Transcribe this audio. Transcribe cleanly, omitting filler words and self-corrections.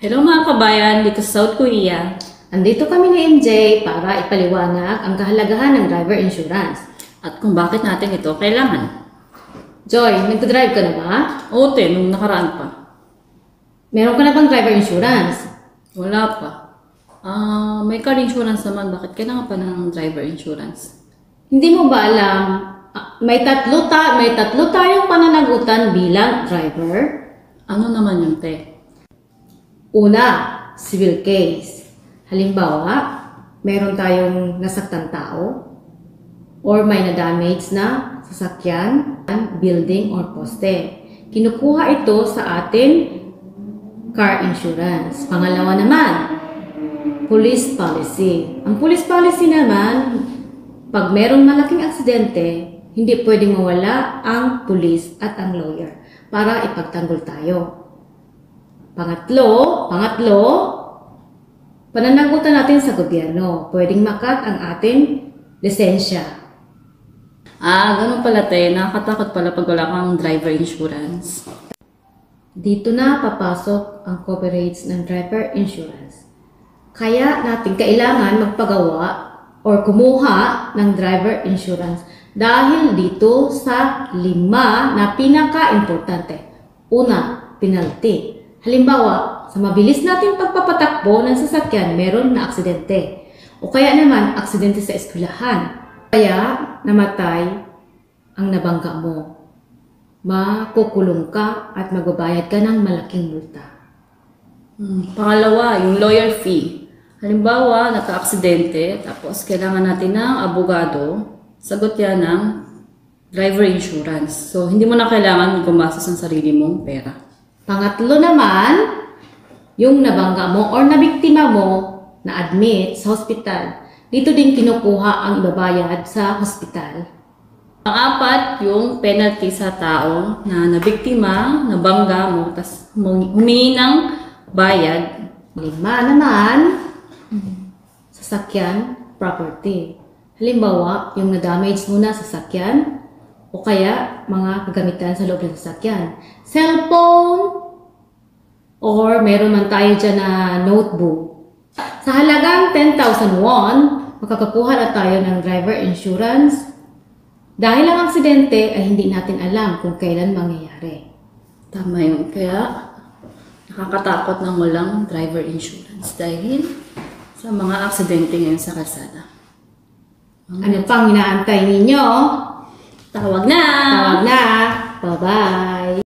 Hello mga kabayan, dito sa South Korea. Andito kami ni MJ para ipaliwanag ang kahalagahan ng driver insurance. At kung bakit natin ito kailangan. Joy, nagdadrive ka na ba? Oo, nung nakaraan pa. Meron ka na bang driver insurance? Wala pa. May car insurance naman. Bakit kailangan pa ng driver insurance? Hindi mo ba alam, may tatlo tayong pananagutan bilang driver? Ano naman yung te? Una, civil case. Halimbawa, meron tayong nasaktan tao or may na-damage na sasakyan, building or poste. Kinukuha ito sa atin car insurance. Pangalawa naman, police policy. Ang police policy naman, pag merong malaking aksidente, hindi pwedeng mawala ang police at ang lawyer para ipagtanggol tayo. Pangatlo, pananagutan natin sa gobyerno. Pwedeng makat ang ating lisensya. Ganun pala te. Nakakatakot pala pag wala kang driver insurance. Dito na papasok ang coverage ng driver insurance. Kaya natin kailangan magpagawa or kumuha ng driver insurance dahil dito sa 5 na pinaka-importante. Una, penalty. Halimbawa, sa mabilis nating pagpapatakbo ng sasakyan, meron na aksidente. O kaya naman, aksidente sa eskwelahan. Kaya, namatay ang nabangga mo. Makukulong ka at magbabayad ka ng malaking multa. Pangalawa, yung lawyer fee. Halimbawa, naka-aksidente, tapos kailangan natin ng abogado, sagot yan ng driver insurance. So, hindi mo na kailangan gumastos ng sarili mong pera. Pangatlo naman, yung nabangga mo or nabiktima mo na admit sa hospital. Dito din kinukuha ang ibabayad sa hospital. Pang-apat, yung penalty sa tao na nabiktima, nabangga mo, tapos humingi ng bayad. 5 naman, sasakyan, property. Halimbawa, yung na-damage mo na sasakyan o kaya mga kagamitan sa loob ng sasakyan. Cellphone or meron man tayo dyan na notebook. Sa halagang 10,000 won, makakakuha na tayo ng driver insurance. Dahil ang aksidente ay hindi natin alam kung kailan mangyayari. Tama yun. Kaya nakakatakot ng walang driver insurance dahil sa mga aksidente ngayon sa kalsada. Ano pang inaantay ninyo? Tawag na! Tawag na! Bye-bye!